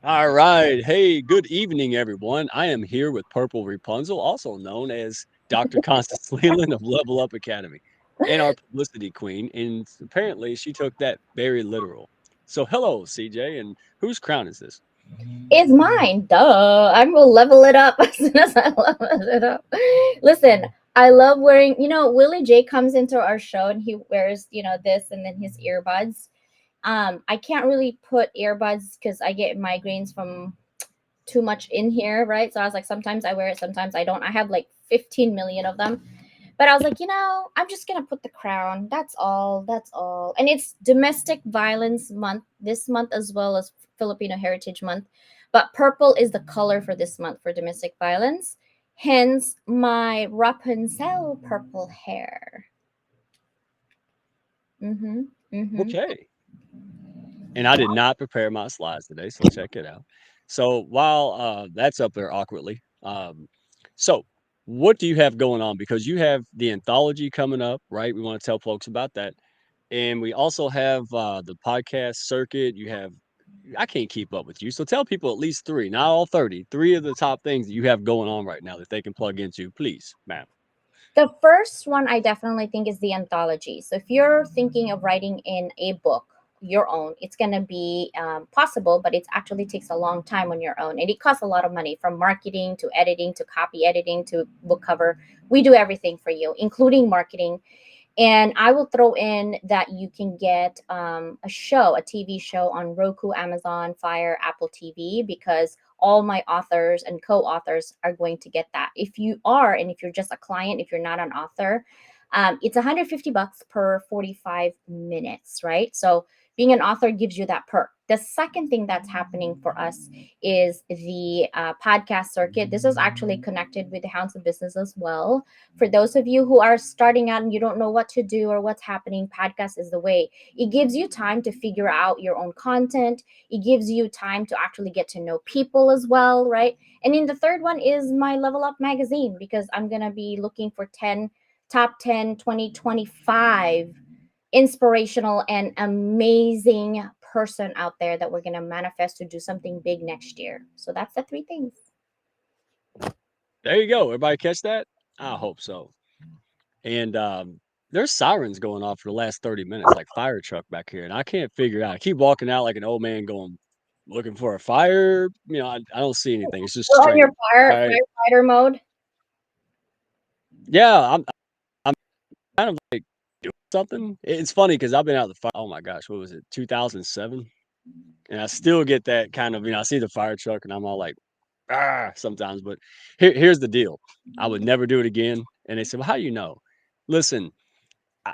All right. Hey, good evening, everyone. I am here with Purple Rapunzel, also known as Dr. Constance Leyland of Level Up Academy, and our publicity queen. And apparently, she took that very literal. So, hello, CJ. And whose crown is this? It's mine. Duh. I'm gonna level it up as soon as I level it up. Listen, I love wearing, Willie J comes into our show and he wears, this and then his earbuds. I can't really put earbuds because I get migraines from too much in here, right? So I was like, sometimes I wear it, sometimes I don't. I have like 15 million of them. But I was like, I'm just gonna put the crown. That's all. That's all. And it's Domestic Violence Month this month as well as Filipino Heritage Month. But purple is the color for this month for domestic violence. Hence my Rapunzel purple hair. Mm-hmm. Mm-hmm. Okay. And I did not prepare my slides today, so check it out. So, while that's up there awkwardly, so what do you have going on? Because you have the anthology coming up, right? We want to tell folks about that. And we also have the podcast circuit. You have I can't keep up with you. So tell people at least three, not all 30, three of the top things that you have going on right now that they can plug into, please, ma'am. The first one I definitely think is the anthology. So if you're thinking of writing in a book, your own, it's going to be possible, but it actually takes a long time on your own. And it costs a lot of money from marketing to editing to copy editing to book cover. We do everything for you, including marketing. And I will throw in that you can get a TV show on Roku, Amazon, Fire, Apple TV, because all my authors and co-authors are going to get that. If you are, and if you're just a client, if you're not an author, it's 150 bucks per 45 minutes, right? So being an author gives you that perk. The second thing that's happening for us is the podcast circuit. This is actually connected with the Hounds of Business as well. For those of you who are starting out and you don't know what to do or what's happening, podcast is the way. It gives you time to figure out your own content. It gives you time to actually get to know people as well, right? And then the third one is my Level Up magazine, because I'm going to be looking for 10 top 10 2025 inspirational and amazing person out there that we're going to manifest to do something big next year. So that's the three things. There you go. Everybody catch that? I hope so. And there's sirens going off for the last 30 minutes, like fire truck back here. And I can't figure it out. I keep walking out like an old man going, looking for a fire. I don't see anything. It's just You're on straight. your All right. firefighter mode. Yeah, I'm kind of like doing something. It's funny because I've been out of the fire. Oh my gosh, what was it? 2007. And I still get that kind of, I see the fire truck and I'm all like, ah, sometimes. But here's the deal. I would never do it again. And they said, well, how do you know? Listen,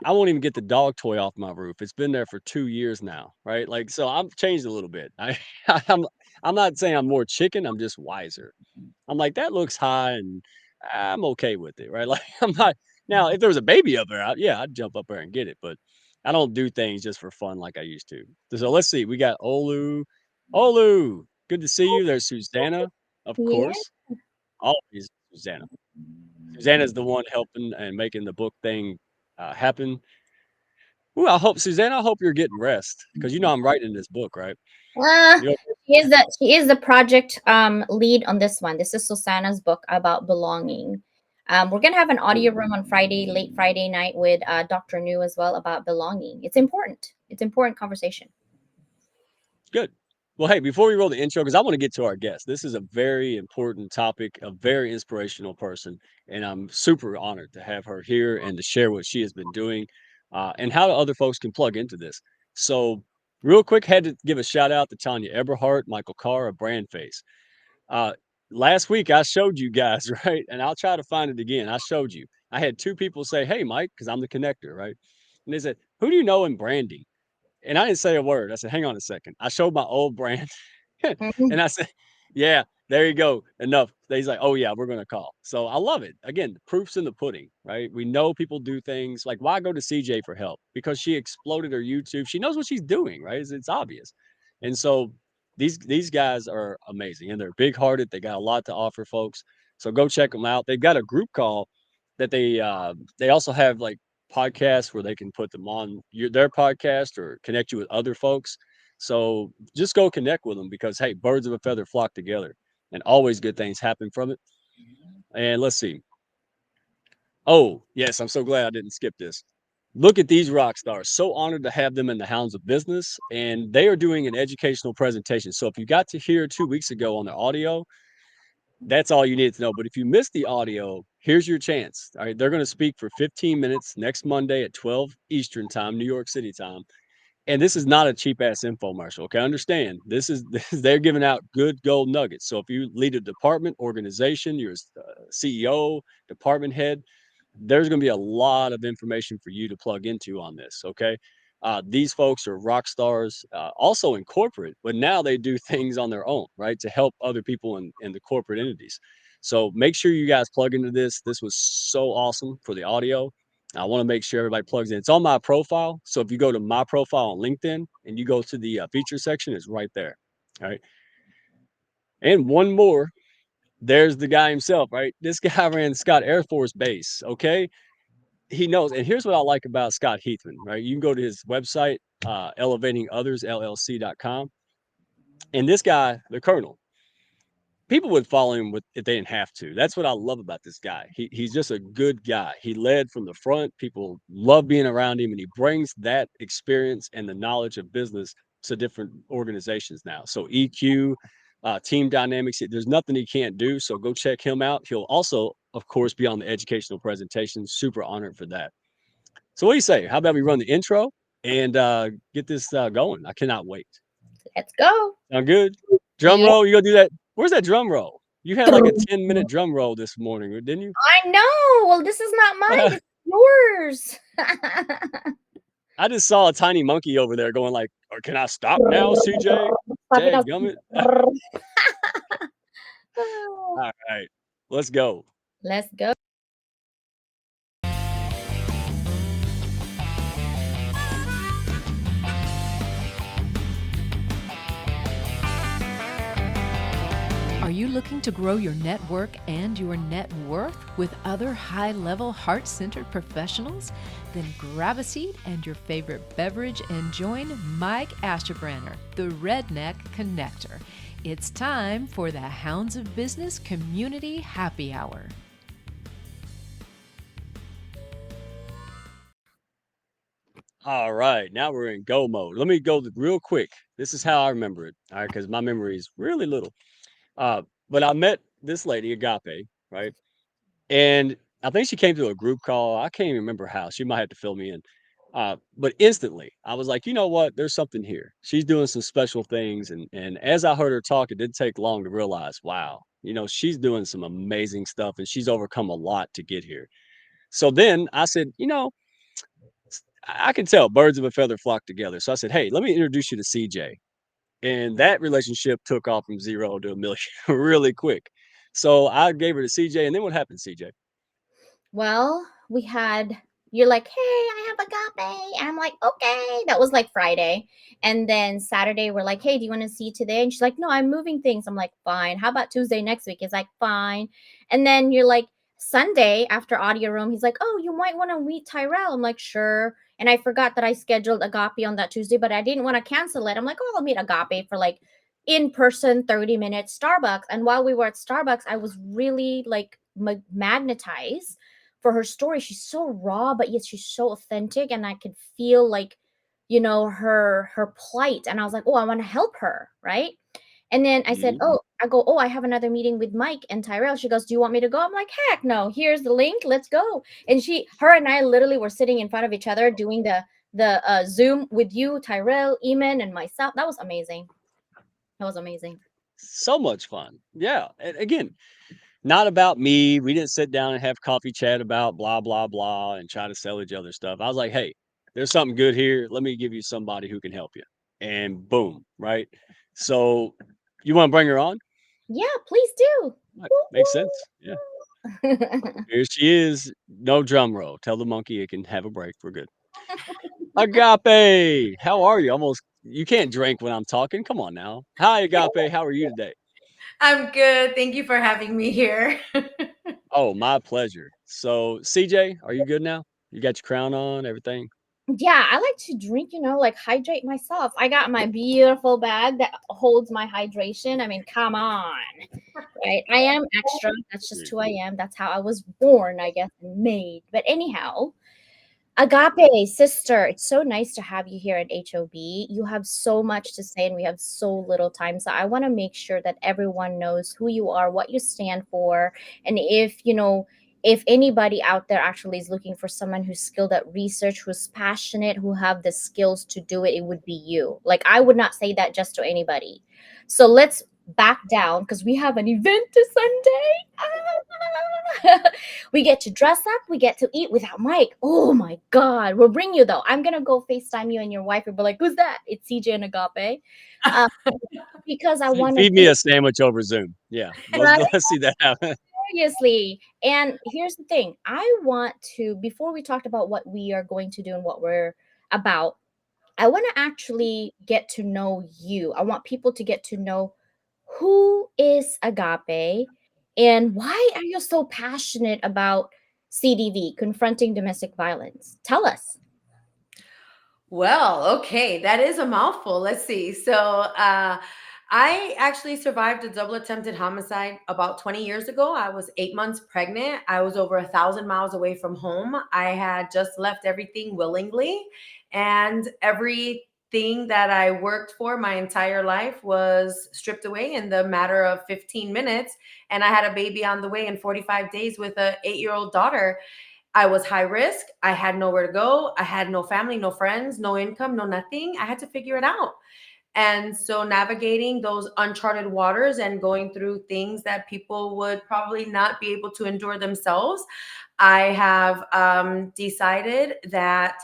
I won't even get the dog toy off my roof. It's been there for 2 years now, right? Like, so I've changed a little bit. I'm, I'm not saying I'm more chicken. I'm just wiser. I'm like, that looks high and I'm okay with it, right? Like, I'm not now, if there was a baby up there, yeah, I'd jump up there and get it, but I don't do things just for fun like I used to. So let's see. We got Olu. Olu, good to see you. There's Susanna, of Yeah. course. Always Susanna. Susanna's the one helping and making the book thing happen. Ooh, Susanna, I hope you're getting rest because I'm writing this book, right? Uh, You know, she is the project lead on this one. This is Susanna's book about belonging. We're gonna have an audio room on Friday, late Friday night, with Dr. New as well about belonging. It's important. It's important conversation. good. Well, hey, before we roll the intro, because I want to get to our guest, this is a very important topic, a very inspirational person, and I'm super honored to have her here and to share what she has been doing and how other folks can plug into this. So, real quick, had to give a shout out to Tanya Eberhardt, Michael Carr, of Brand Face. Uh, Last week, I showed you guys, right? And I'll try to find it again. I showed you. I had two people say, hey, Mike, because I'm the connector, right? And they said, who do you know in branding? And I didn't say a word. I said, hang on a second. I showed my old brand Mhm. and I said, yeah, there you go. Enough. He's like, oh, yeah, we're going to call. So I love it. Again, the proof's in the pudding, right? We know people do things like why go to CJ for help? Because she exploded her YouTube. She knows what she's doing, right? It's obvious. And so these guys are amazing and they're big hearted. They got a lot to offer folks. So go check them out. They've got a group call that they also have like podcasts where they can put them on their podcast or connect you with other folks. So just go connect with them because hey, birds of a feather flock together, and always good things happen from it. And let's see. Oh, yes, I'm so glad I didn't skip this. Look at these rock stars. So honored to have them in the Hounds of Business, and they are doing an educational presentation. So if you got to hear 2 weeks ago on the audio, that's all you need to know. But if you missed the audio, here's your chance. All right, they're going to speak for 15 minutes next Monday at 12 Eastern time, New York City time. And this is not a cheap ass infomercial. Okay, understand they're giving out good gold nuggets. So if you lead a department, organization, you're a CEO, department head, there's going to be a lot of information for you to plug into on this. Okay. These folks are rock stars, also in corporate, but now they do things on their own, right, to help other people in the corporate entities. So make sure you guys plug into this. This was so awesome for the audio. I want to make sure everybody plugs in. It's on my profile. So if you go to my profile on LinkedIn and you go to the feature section, it's right there. All right. And one more, there's the guy himself, right? This guy ran Scott Air Force Base. Okay, he knows. And here's what I like about Scott Heathman, right? You can go to his website, elevatingothersllc.com. And this guy, the colonel, people would follow him with if they didn't have to. That's what I love about this guy. He's just a good guy. He led from the front. People love being around him, and he brings that experience and the knowledge of business to different organizations now. So EQ, team dynamics. There's nothing he can't do. So go check him out. He'll also, of course, be on the educational presentation. Super honored for that. So what do you say? How about we run the intro and get this going? I cannot wait. Let's go. Sound good? Drum Yeah, roll. You gonna do that? Where's that drum roll? You had like a 10-minute drum roll this morning, didn't you? I know. Well, this is not mine. This is yours. I just saw a tiny monkey over there going like, "Oh, can I stop now, CJ? Stop it now. Dang gummit." All right, let's go. Let's go. Are you looking to grow your network and your net worth with other high-level, heart-centered professionals? Then grab a seat and your favorite beverage and join Mike Asherbranner, the Redneck Connector. It's time for the Hounds of Business Community Happy Hour. All right, now we're in go mode. Let me go real quick. This is how I remember it. All right, because my memory is really little. But I met this lady, Agape, right? And I think she came to a group call. I can't even remember how. She might have to fill me in. But instantly, I was like, you know what? There's something here. She's doing some special things, and as I heard her talk, it didn't take long to realize, wow, she's doing some amazing stuff, and she's overcome a lot to get here. So then I said, I can tell birds of a feather flock together. So I said, hey, let me introduce you to CJ. And that relationship took off from 0 to a million really quick. So I gave her to CJ, and then what happened, CJ? Well, you're like, hey, I have agape. And I'm like, okay. That was like Friday. And then Saturday, we're like, hey, do you want to see today? And she's like, no, I'm moving things. I'm like, fine. How about Tuesday next week? He's like, fine. And then you're like, Sunday after audio room, he's like, oh, you might want to meet Tyrell. I'm like, sure. And I forgot that I scheduled agape on that Tuesday, but I didn't want to cancel it. I'm like, oh, I'll meet agape for like in person 30 minutes Starbucks. And while we were at Starbucks, I was really like magnetized for her story. She's so raw, but yet she's so authentic, and I could feel like, her plight. And I was like, oh, I want to help her, right? And then I said, Mhm. oh, I have another meeting with Mike and Tyrell. She goes, do you want me to go? I'm like, heck no. Here's the link. Let's go. And her and I literally were sitting in front of each other doing the Zoom with you, Tyrell, Eamon, and myself. That was amazing. That was amazing. So much fun. Yeah. And again, not about me. We didn't sit down and have coffee chat about blah, blah, blah and try to sell each other stuff. I was like, hey, there's something good here. Let me give you somebody who can help you. And boom, right? So you want to bring her on? Yeah, please do. Right, makes sense. Yeah. Here she is. No drum roll. Tell the monkey it can have a break. We're good. Agape, how are you? Almost, you can't drink when I'm talking. Come on now. Hi, Agape. How are you today? I'm good. Thank you for having me here. Oh, my pleasure. So, CJ, are you good now? You got your crown on, everything? Yeah, I like to drink, like hydrate myself. I got my beautiful bag that holds my hydration. I mean, come on, right? I am extra. That's just who I am. That's how I was born, I guess, and made. But anyhow, Agape, sister, it's so nice to have you here at HOB. You have so much to say, and we have so little time. So I want to make sure that everyone knows who you are, what you stand for, and if anybody out there actually is looking for someone who's skilled at research, who's passionate, who have the skills to do it, it would be you. Like I would not say that just to anybody. So let's back down because we have an event this Sunday. We get to dress up, we get to eat without Mike. Oh my God. We'll bring you though. I'm gonna go FaceTime you and your wife. We'll be like, who's that? It's CJ and Agape. Um, because I want to Feed me a sandwich over Zoom. Yeah, right? let's see that happen. Seriously. And here's the thing. I want to, before we talked about what we are going to do and what we're about, I want to actually get to know you. I want people to get to know who is Agape and why are you so passionate about CDV, confronting domestic violence? Tell us. Well, okay, that is a mouthful. Let's see. So, I actually survived a double attempted homicide about 20 years ago. I was 8 months pregnant. I was over 1,000 miles away from home. I had just left everything willingly, and everything that I worked for my entire life was stripped away in the matter of 15 minutes. And I had a baby on the way in 45 days with a 8-year-old daughter. I was high risk. I had nowhere to go. I had no family, no friends, no income, no nothing. I had to figure it out. And so navigating those uncharted waters and going through things that people would probably not be able to endure themselves, I have decided that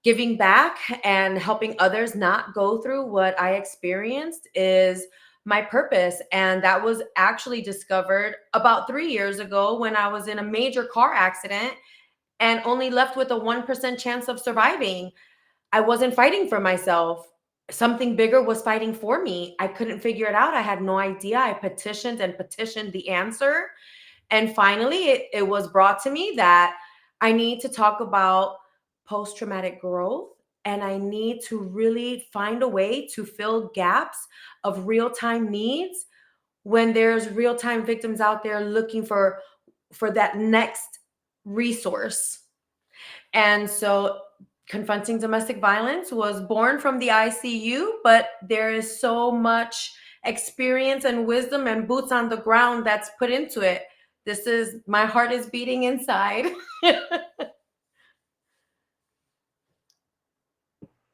giving back and helping others not go through what I experienced is my purpose. And that was actually discovered about 3 years ago when I was in a major car accident and only left with a 1% chance of surviving. I wasn't fighting for myself. Something bigger was fighting for me. I couldn't figure it out. I had no idea. I petitioned and petitioned the answer. And finally, it was brought to me that I need to talk about post traumatic growth, and I need to really find a way to fill gaps of real time needs when there's real time victims out there looking for that next resource. And so confronting domestic violence was born from the ICU, but there is so much experience and wisdom and boots on the ground that's put into it. This is my heart is beating inside.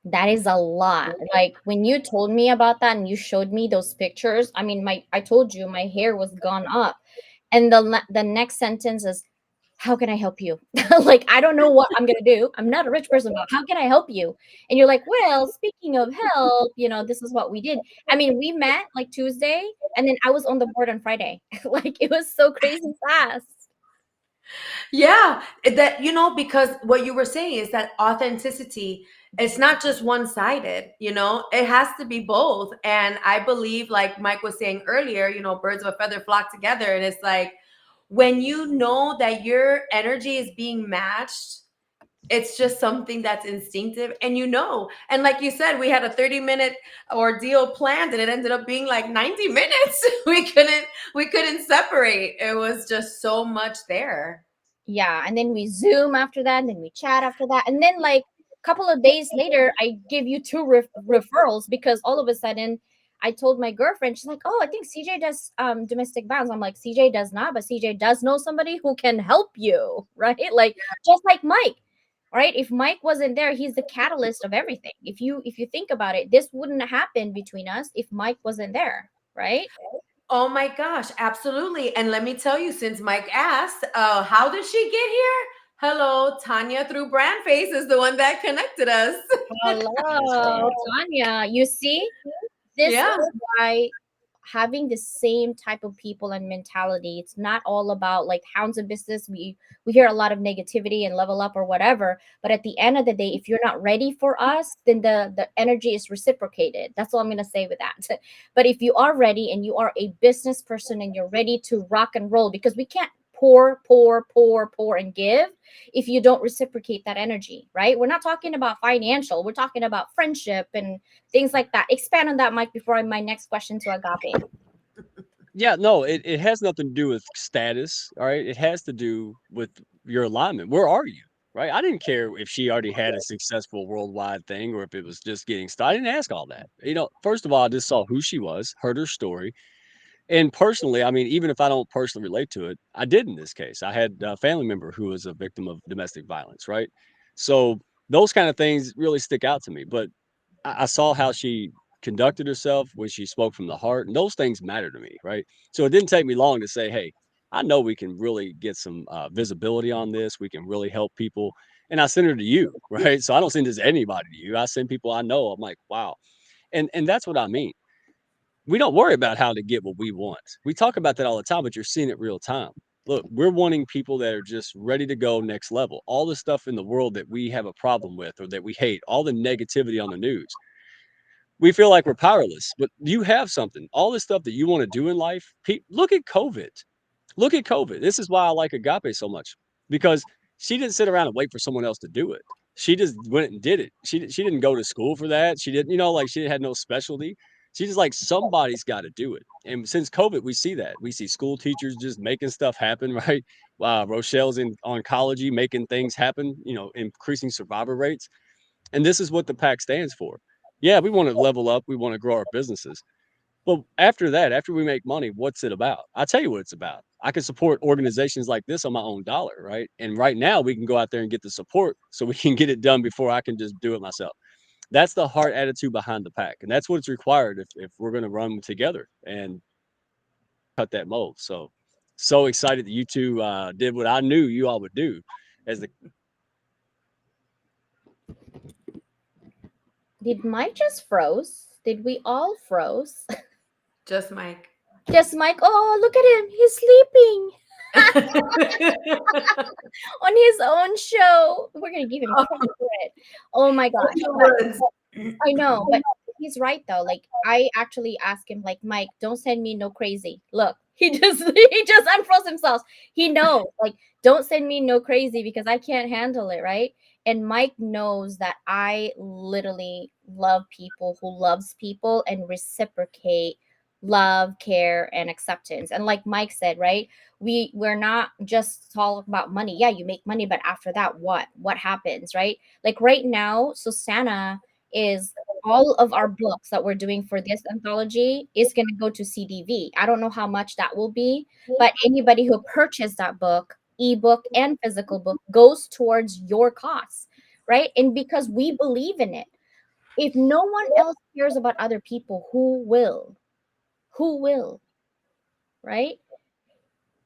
That is a lot. Like when you told me about that and you showed me those pictures, I mean, I told you my hair was gone up. And the next sentence is, how can I help you? Like, I don't know what I'm going to do. I'm not a rich person, but how can I help you? And you're like, well, speaking of help, this is what we did. I mean, we met like Tuesday and then I was on the board on Friday. Like, it was so crazy fast. Yeah, that because what you were saying is that authenticity, it's not just one-sided, it has to be both. And I believe, like Mike was saying earlier, birds of a feather flock together. And it's like when you know that your energy is being matched, it's just something that's instinctive. And like you said, we had a 30-minute ordeal planned and it ended up being like 90 minutes. We couldn't separate. It was just so much there. Yeah, and then we Zoom after that, and then we chat after that, and then like a couple of days later, I give you two referrals because all of a sudden, I told my girlfriend, she's like, "Oh, I think CJ does domestic violence." I'm like, "CJ does not, but CJ does know somebody who can help you, right?" Like just like Mike, right? If Mike wasn't there, he's the catalyst of everything. If you think about it, this wouldn't happen between us if Mike wasn't there, right? Oh my gosh, absolutely. And let me tell you, since Mike asked, how did she get here? Hello, Tanya through Brand Face is the one that connected us. That's Hello, right. Tanya. You see, this Yeah. is why having the same type of people and mentality, it's not all about like Hounds of Business. We hear a lot of negativity and level up or whatever, but at the end of the day, if you're not ready for us, then the energy is reciprocated. That's all I'm going to say with that. But if you are ready and you are a business person and you're ready to rock and roll, because we can't pour, and give if you don't reciprocate that energy, right? We're not talking about financial, we're talking about friendship and things like that. Expand on that, Mike, before my next question to Agape. Yeah, no, it has nothing to do with status, all right? It has to do with your alignment. Where are you? Right? I didn't care if she already had a successful worldwide thing or if it was just getting started. I didn't ask all that. First of all, I just saw who she was, heard her story. And personally, I mean, even if I don't personally relate to it, I did in this case. I had a family member who was a victim of domestic violence, right? So those kind of things really stick out to me. But I saw how she conducted herself when she spoke from the heart, and those things matter to me, right? So it didn't take me long to say, hey, I know we can really get some visibility on this. We can really help people. And I send her to you, right? So I don't send this to anybody to you. I send people I know. I'm like, wow. And that's what I mean. We don't worry about how to get what we want. We talk about that all the time, but you're seeing it real time. Look, we're wanting people that are just ready to go next level. All the stuff in the world that we have a problem with or that we hate, all the negativity on the news, we feel like we're powerless, but you have something. All this stuff that you want to do in life. Look at COVID. Look at COVID. This is why I like Agape so much because she didn't sit around and wait for someone else to do it. She just went and did it. She didn't go to school for that. She didn't, like she had no specialty. She just like somebody's got to do it. And since COVID, we see that. We see school teachers just making stuff happen, right? Rochelle's in oncology making things happen, increasing survivor rates. And this is what the PAC stands for. Yeah, we want to level up. We want to grow our businesses. But after that, after we make money, what's it about? I'll tell you what it's about. I can support organizations like this on my own dollar, right? And right now we can go out there and get the support so we can get it done before I can just do it myself. That's the heart attitude behind the PAC. And that's what's required if we're going to run together and cut that mold. So excited that you two did what I knew you all would do as the Did Mike just froze? Did we all froze? Just Mike. Just Mike. Oh, look at him. He's sleeping on his own show. We're going to give him credit. Oh my gosh. I know, but he's right though. Like I actually asked him, like, Mike, don't send me no crazy. Look, he just unfroze himself. He knows, like, don't send me no crazy because I can't handle it, right? And Mike knows that I literally love people who loves people and reciprocate love, care, and acceptance. And like Mike said, right? We're not just talking about money. Yeah, you make money, but after that, what happens, right? Like right now, Susanna is all of our books that we're doing for this anthology is going to go to CDV. I don't know how much that will be, but anybody who purchased that book, ebook and physical book, goes towards your costs, right? And because we believe in it. If no one else cares about other people, who will? Who will? Right?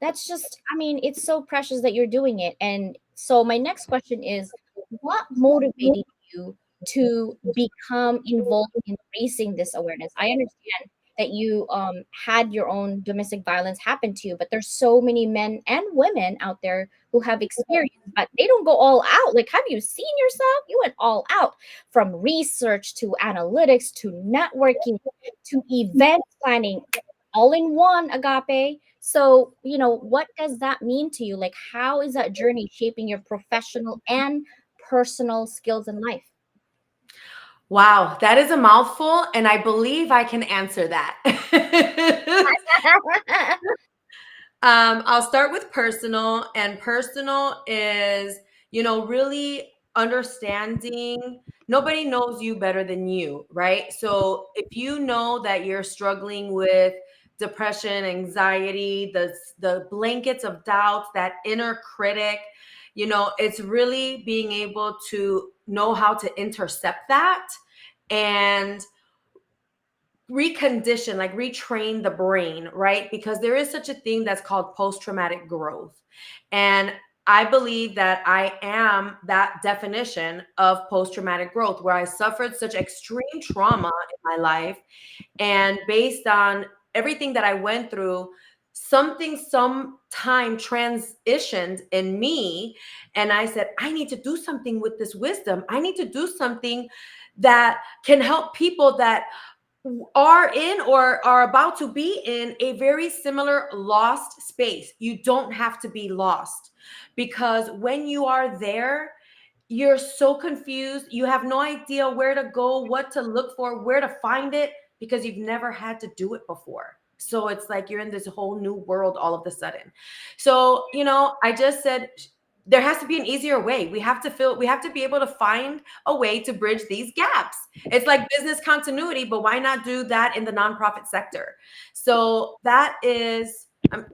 That's just, I mean, it's so precious that you're doing it. And so my next question is, what motivated you to become involved in raising this awareness? I understand that you had your own domestic violence happen to you, but there's so many men and women out there who have experience, but they don't go all out. Like, have you seen yourself? You went all out, from research to analytics to networking to event planning, all in one, Agape. So, what does that mean to you? Like, how is that journey shaping your professional and personal skills in life? Wow, that is a mouthful, and I believe I can answer that. I'll start with personal, and personal is, really understanding nobody knows you better than you, right? So if you know that you're struggling with depression, anxiety, the blankets of doubts, that inner critic, it's really being able to know how to intercept that and recondition, like retrain the brain, right? Because there is such a thing that's called post-traumatic growth. And I believe that I am that definition of post-traumatic growth, where I suffered such extreme trauma in my life. And based on everything that I went through, something sometime transitioned in me. And I said, I need to do something with this wisdom. I need to do something that can help people that are in or are about to be in a very similar lost space. You don't have to be lost, because when you are there, you're so confused. You have no idea where to go, what to look for, where to find it, because you've never had to do it before. So it's like you're in this whole new world all of a sudden. So, I just said there has to be an easier way. We have to be able to find a way to bridge these gaps. It's like business continuity, but why not do that in the nonprofit sector? So that is,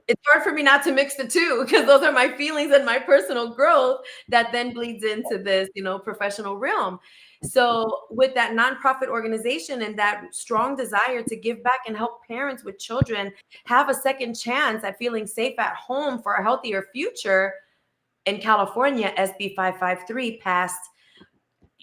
it's hard for me not to mix the two, because those are my feelings and my personal growth that then bleeds into this, professional realm. So with that nonprofit organization and that strong desire to give back and help parents with children have a second chance at feeling safe at home for a healthier future, in California, SB 553 passed,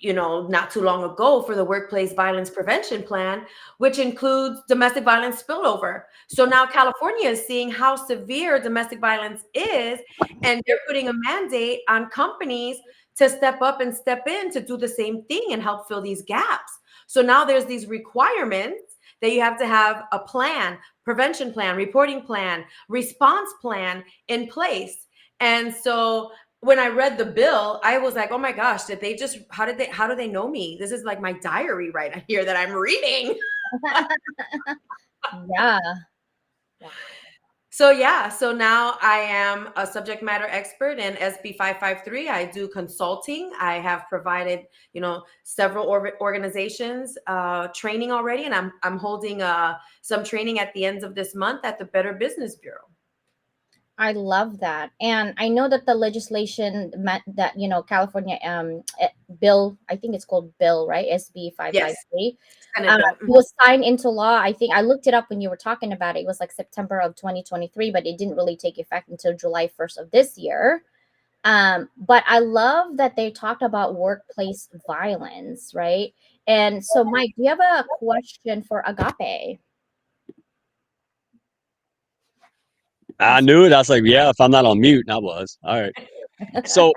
not too long ago, for the Workplace Violence Prevention Plan, which includes domestic violence spillover. So now California is seeing how severe domestic violence is, and they're putting a mandate on companies to step up and step in to do the same thing and help fill these gaps. So now there's these requirements that you have to have a plan, prevention plan, reporting plan, response plan in place. And so when I read the bill, I was like, oh my gosh, how do they know me? This is like my diary right here that I'm reading. Yeah. So now I am a subject matter expert in SB 553. I do consulting. I have provided, several organizations training already, and I'm holding some training at the end of this month at the Better Business Bureau. I love that. And I know that the legislation that, California bill, I think it's called bill, right? SB 553. It was signed into law. I think I looked it up when you were talking about it. It was like September of 2023, but it didn't really take effect until July 1st of this year. But I love that they talked about workplace violence, right? And so, Mike, do you have a question for Agape? I knew it. I was like, yeah, if I'm not on mute, and I was. All right. So,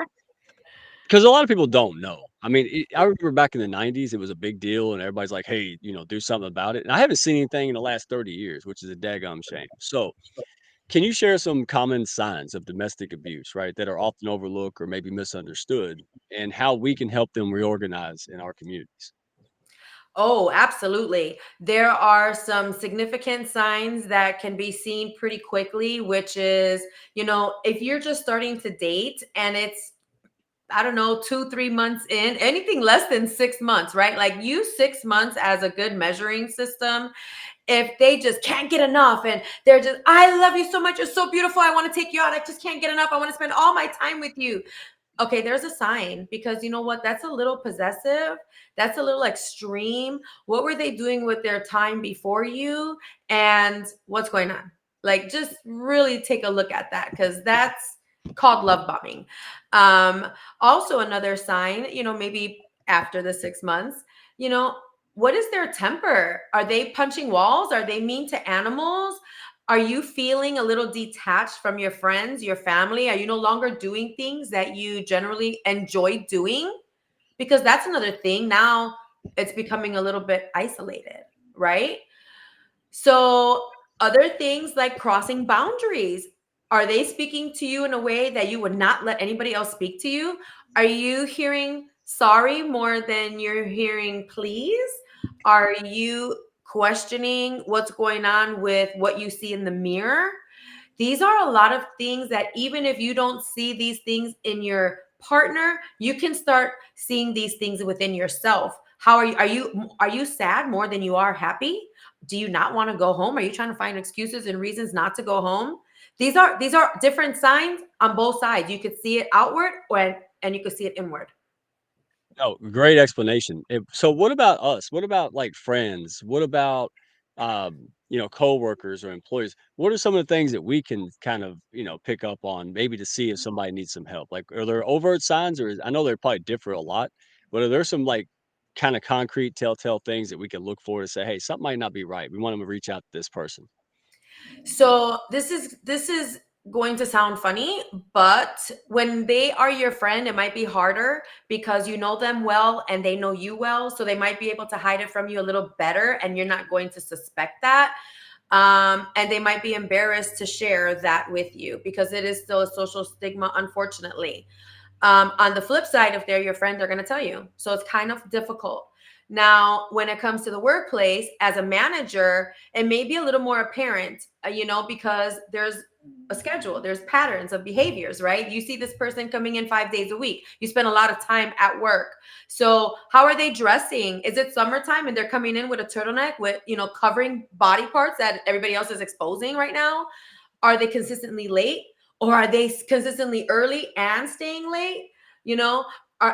because a lot of people don't know. I mean, I remember back in the 90s, it was a big deal, and everybody's like, hey, do something about it. And I haven't seen anything in the last 30 years, which is a daggum shame. So, can you share some common signs of domestic abuse, right, that are often overlooked or maybe misunderstood, and how we can help them reorganize in our communities? Oh, absolutely. There are some significant signs that can be seen pretty quickly, which is, if you're just starting to date and it's, I don't know, 2-3 months in, anything less than 6 months, right? Like, use 6 months as a good measuring system. If they just can't get enough and they're just, I love you so much, you're so beautiful, I want to take you out, I just can't get enough, I want to spend all my time with you. Okay, there's a sign, because you know what? That's a little possessive. That's a little extreme. What were they doing with their time before you? And what's going on? Like, just really take a look at that, because that's called love bombing. Also, another sign, maybe after the 6 months, what is their temper? Are they punching walls? Are they mean to animals? Are you feeling a little detached from your friends, your family? Are you no longer doing things that you generally enjoy doing? Because that's another thing. Now it's becoming a little bit isolated, right? So, other things like crossing boundaries. Are they speaking to you in a way that you would not let anybody else speak to you? Are you hearing sorry more than you're hearing please? Are you questioning what's going on with what you see in the mirror? These are a lot of things that, even if you don't see these things in your partner, you can start seeing these things within yourself. How are you sad more than you are happy? Do you not want to go home? Are you trying to find excuses and reasons not to go home? These are different signs on both sides. You could see it outward, and you could see it inward. Oh, great explanation. So what about us? What about like friends? What about coworkers or employees? What are some of the things that we can kind of, pick up on, maybe to see if somebody needs some help? Like, are there overt signs, I know they probably differ a lot, but are there some like kind of concrete telltale things that we can look for to say, hey, something might not be right. We want them to reach out to this person. So this is going to sound funny, but when they are your friend, it might be harder because you know them well and they know you well. So they might be able to hide it from you a little better and you're not going to suspect that. And they might be embarrassed to share that with you because it is still a social stigma, unfortunately. On the flip side, if they're your friend, they're going to tell you. So it's kind of difficult. Now, when it comes to the workplace, as a manager, it may be a little more apparent, because there's a schedule, there's patterns of behaviors, right? You see this person coming in 5 days a week. You spend a lot of time at work. So how are they dressing? Is it summertime and they're coming in with a turtleneck with, covering body parts that everybody else is exposing right now? Are they consistently late? Or are they consistently early and staying late? You know,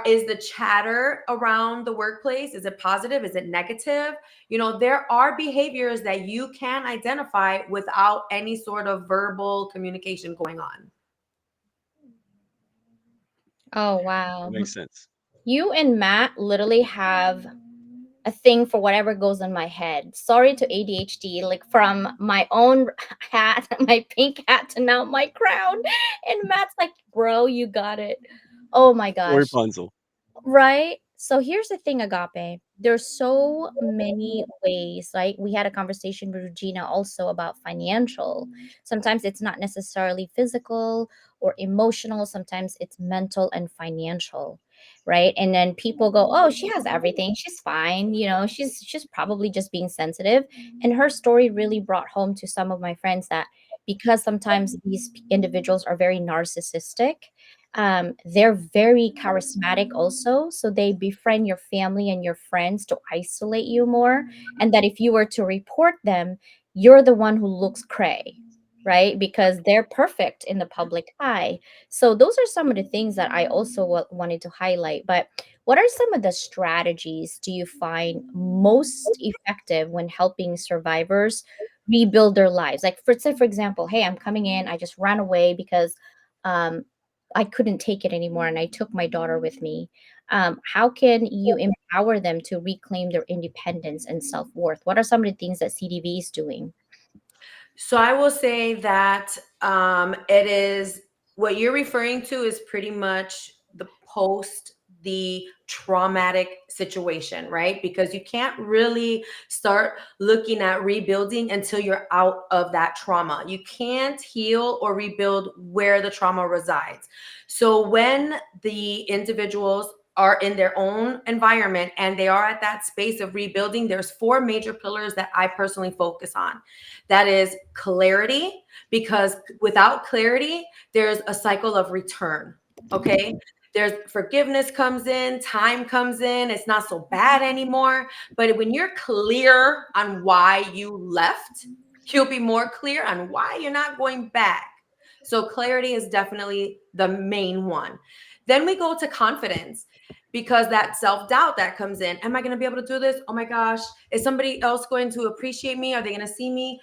is the chatter around the workplace, is it positive? Is it negative? There are behaviors that you can identify without any sort of verbal communication going on. Oh, That wow. makes sense. You and Matt literally have a thing for whatever goes in my head. Sorry to ADHD, like from my own hat, my pink hat to now my crown. And Matt's like, bro, you got it. Oh my Or gosh. Rapunzel. Right? So here's the thing, Agape. There's so many ways. Like we had a conversation with Regina also about financial. Sometimes it's not necessarily physical or emotional. Sometimes it's mental and financial, right? And then people go, "Oh, she has everything. She's fine. She's probably just being sensitive." And her story really brought home to some of my friends that because sometimes these individuals are very narcissistic, they're very charismatic also, so they befriend your family and your friends to isolate you more, and that if you were to report them, you're the one who looks cray, right? Because they're perfect in the public eye. So those are some of the things that I also wanted to highlight. But what are some of the strategies do you find most effective when helping survivors rebuild their lives? Like for example, hey, I'm coming in, I just ran away because um I couldn't take it anymore and I took my daughter with me. How can you empower them to reclaim their independence and self worth? What are some of the things that CDV is doing? So I will say that it is what you're referring to is pretty much the traumatic situation, right? Because you can't really start looking at rebuilding until you're out of that trauma. You can't heal or rebuild where the trauma resides. So when the individuals are in their own environment and they are at that space of rebuilding, there's four major pillars that I personally focus on. That is clarity, because without clarity, there's a cycle of return. Okay. There's forgiveness comes in, time comes in, it's not so bad anymore. But when you're clear on why you left, you'll be more clear on why you're not going back. So clarity is definitely the main one. Then we go to confidence, because that self-doubt that comes in. Am I going to be able to do this? Oh my gosh. Is somebody else going to appreciate me? Are they going to see me?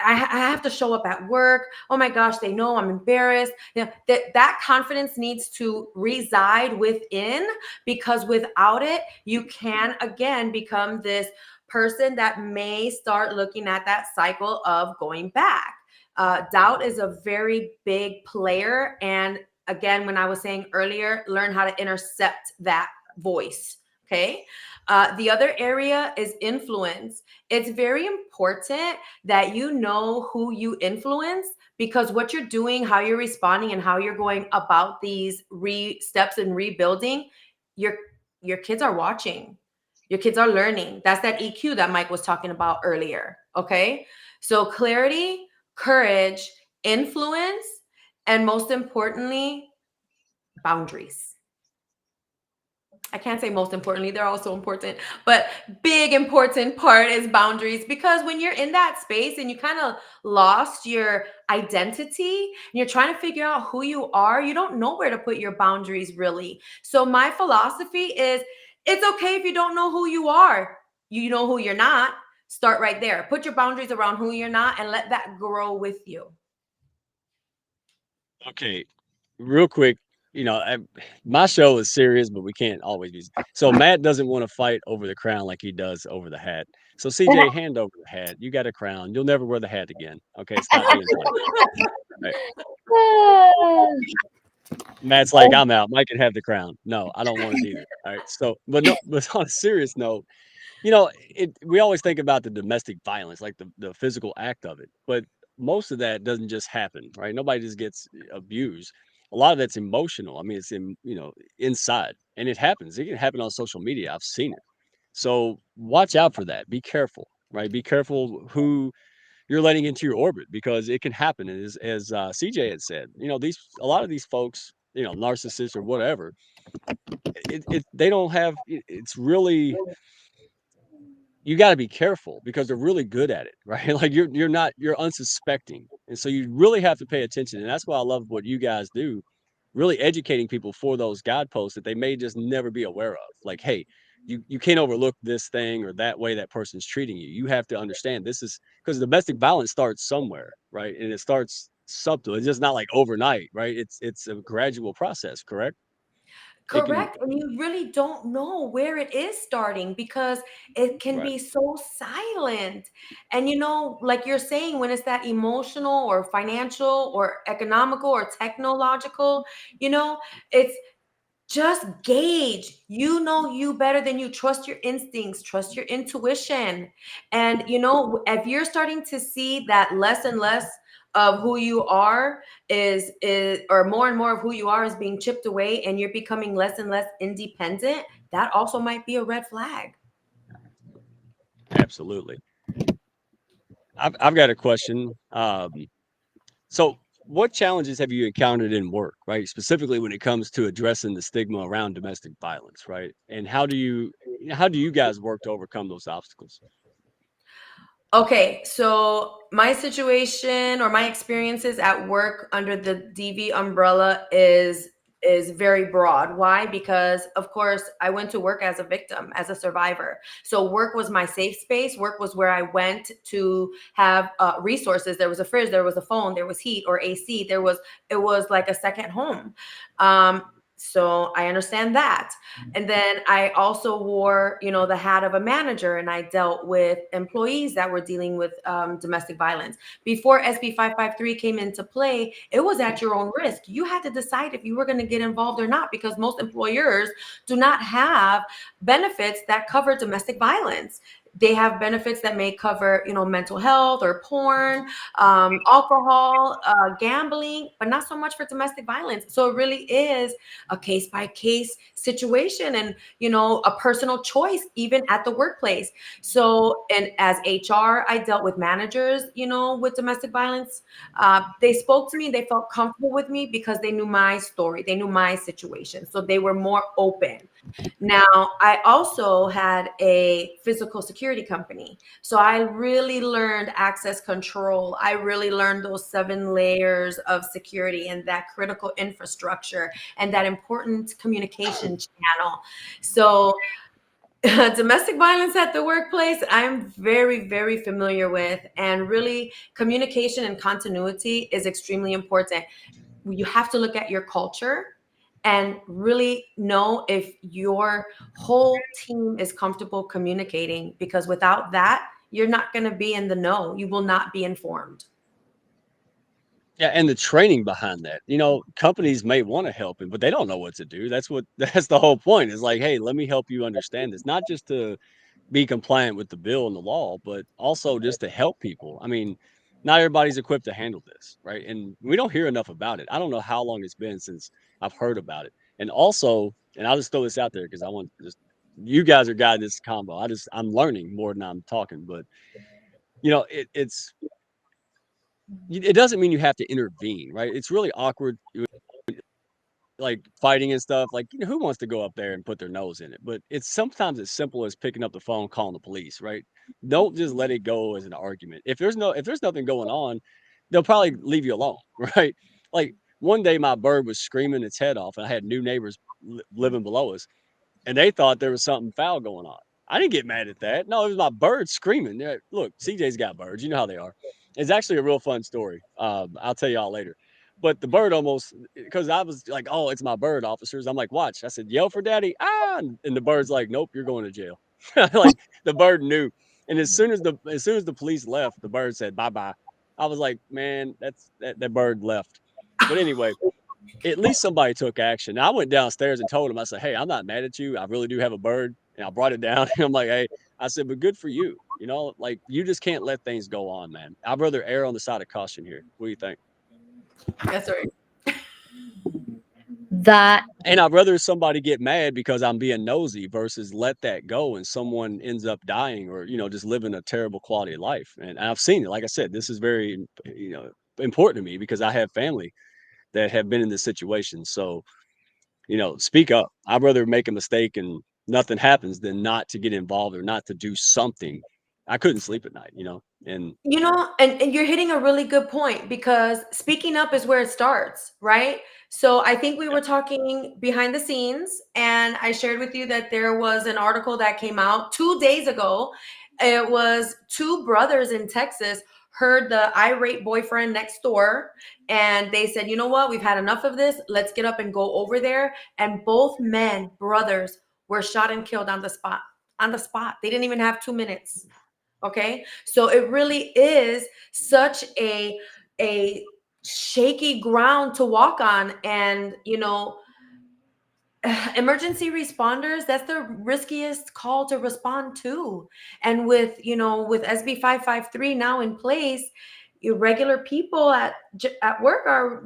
I have to show up at work. Oh my gosh, they know I'm embarrassed. That confidence needs to reside within, because without it, you can again become this person that may start looking at that cycle of going back. Doubt is a very big player. And again, when I was saying earlier, learn how to intercept that voice. Okay. The other area is influence. It's very important that you know who you influence, because what you're doing, how you're responding, and how you're going about these steps in rebuilding, your your kids are watching. Your kids are learning. That's that EQ that Mike was talking about earlier. Okay. So clarity, courage, influence, and most importantly, boundaries. I can't say most importantly, they're also important, but big important part is boundaries, because when you're in that space and you kind of lost your identity and you're trying to figure out who you are, you don't know where to put your boundaries really. So my philosophy is it's okay if you don't know who you are. You know who you're not. Start right there. Put your boundaries around who you're not and let that grow with you. Okay, real quick, my show is serious, but we can't always be. So Matt doesn't want to fight over the crown like he does over the hat. So CJ, hand over the hat. You got a crown. You'll never wear the hat again. Okay, stop being funny. Right? Matt's like, I'm out. Mike can have the crown. No, I don't want it either. All right. So, but no, but on a serious note, we always think about the domestic violence, like the physical act of it, but most of that doesn't just happen, right? Nobody just gets abused. A lot of that's emotional. I mean, it's inside, and it happens. It can happen on social media. I've seen it. So watch out for that. Be careful, right? Be careful who you're letting into your orbit because it can happen. And as CJ had said, a lot of these folks, narcissists or whatever, they don't have. It's really, you got to be careful because they're really good at it, right? Like you're unsuspecting, and so you really have to pay attention. And that's why I love what you guys do, really educating people for those guideposts that they may just never be aware of. Like, hey, you can't overlook this thing or that way that person's treating you. You have to understand this is because domestic violence starts somewhere, right? And it starts subtle. It's just not like overnight, right? It's a gradual process, correct? It can, Correct. And you really don't know where it is starting because it can right. be so silent. And like you're saying, when it's that emotional or financial or economical or technological, it's just gauge. You know you better than you. Trust your instincts, trust your intuition. And if you're starting to see that less and less of who you are is or more and more of who you are is being chipped away and you're becoming less and less independent, that also might be a red flag. Absolutely. I've got a question. So, what challenges have you encountered in work, right? Specifically when it comes to addressing the stigma around domestic violence, right? And how do you guys work to overcome those obstacles? Okay, so my situation or my experiences at work under the DV umbrella is very broad. Why? Because of course I went to work as a victim, as a survivor. So work was my safe space. Work was where I went to have resources. There was a fridge, there was a phone, there was heat or AC. It was like a second home. Um, so I understand that. And then I also wore, the hat of a manager, and I dealt with employees that were dealing with domestic violence. Before SB 553 came into play, it was at your own risk. You had to decide if you were going to get involved or not, because most employers do not have benefits that cover domestic violence. They have benefits that may cover, mental health or porn, alcohol, gambling, but not so much for domestic violence. So it really is a case by case situation and, a personal choice, even at the workplace. So, and as HR, I dealt with managers, with domestic violence. They spoke to me, they felt comfortable with me because they knew my story, they knew my situation. So they were more open. Now, I also had a physical security company. So I really learned access control. I really learned those 7 layers of security and that critical infrastructure and that important communication channel. So domestic violence at the workplace, I'm very, very familiar with, and really communication and continuity is extremely important. You have to look at your culture and really know if your whole team is comfortable communicating, because without that, you're not going to be in the know. You will not be informed. Yeah, and the training behind that. Companies may want to help him, but they don't know what to do. That's the whole point. Is like, hey, let me help you understand this, not just to be compliant with the bill and the law, but also just to help people. I mean, not everybody's equipped to handle this, right? And we don't hear enough about it. I don't know how long it's been since I've heard about it. And also, and I'll just throw this out there because I want just you guys are guiding this combo. I'm learning more than I'm talking, but it doesn't mean you have to intervene, right? It's really awkward like fighting and stuff, like, who wants to go up there and put their nose in it? But it's sometimes as simple as picking up the phone, calling the police, right? Don't just let it go as an argument. If there's nothing going on, they'll probably leave you alone, right? Like one day my bird was screaming its head off and I had new neighbors living below us and they thought there was something foul going on. I didn't get mad at that. No, it was my bird screaming. Look, CJ's got birds. You know how they are. It's actually a real fun story. I'll tell y'all later. But the bird almost, because I was like, oh, it's my bird, officers. I'm like, watch. I said, yell for daddy. Ah, and the bird's like, nope, you're going to jail. Like the bird knew. And as soon as the police left, the bird said bye bye. I was like, man, that bird left. But anyway, at least somebody took action. I went downstairs and told him, I said, hey, I'm not mad at you. I really do have a bird. And I brought it down. And I'm like, hey, I said, but good for you. You know, like you just can't let things go on, man. I'd rather err on the side of caution here. What do you think? That's right. That And I'd rather somebody get mad because I'm being nosy versus let that go and someone ends up dying or, just living a terrible quality of life. And I've seen it. Like I said, this is very, important to me because I have family that have been in this situation. So, speak up. I'd rather make a mistake and nothing happens than not to get involved or not to do something. I couldn't sleep at night, and And you're hitting a really good point, because speaking up is where it starts, right? So I think we yeah, were talking behind the scenes, and I shared with you that there was an article that came out 2 days ago. It was two brothers in Texas heard the irate boyfriend next door, and they said, you know what, we've had enough of this. Let's get up and go over there. And both men, brothers, were shot and killed on the spot. On the spot. They didn't even have 2 minutes. Okay, so it really is such a shaky ground to walk on. And emergency responders, that's the riskiest call to respond to. And with SB 553 now in place, irregular people at work are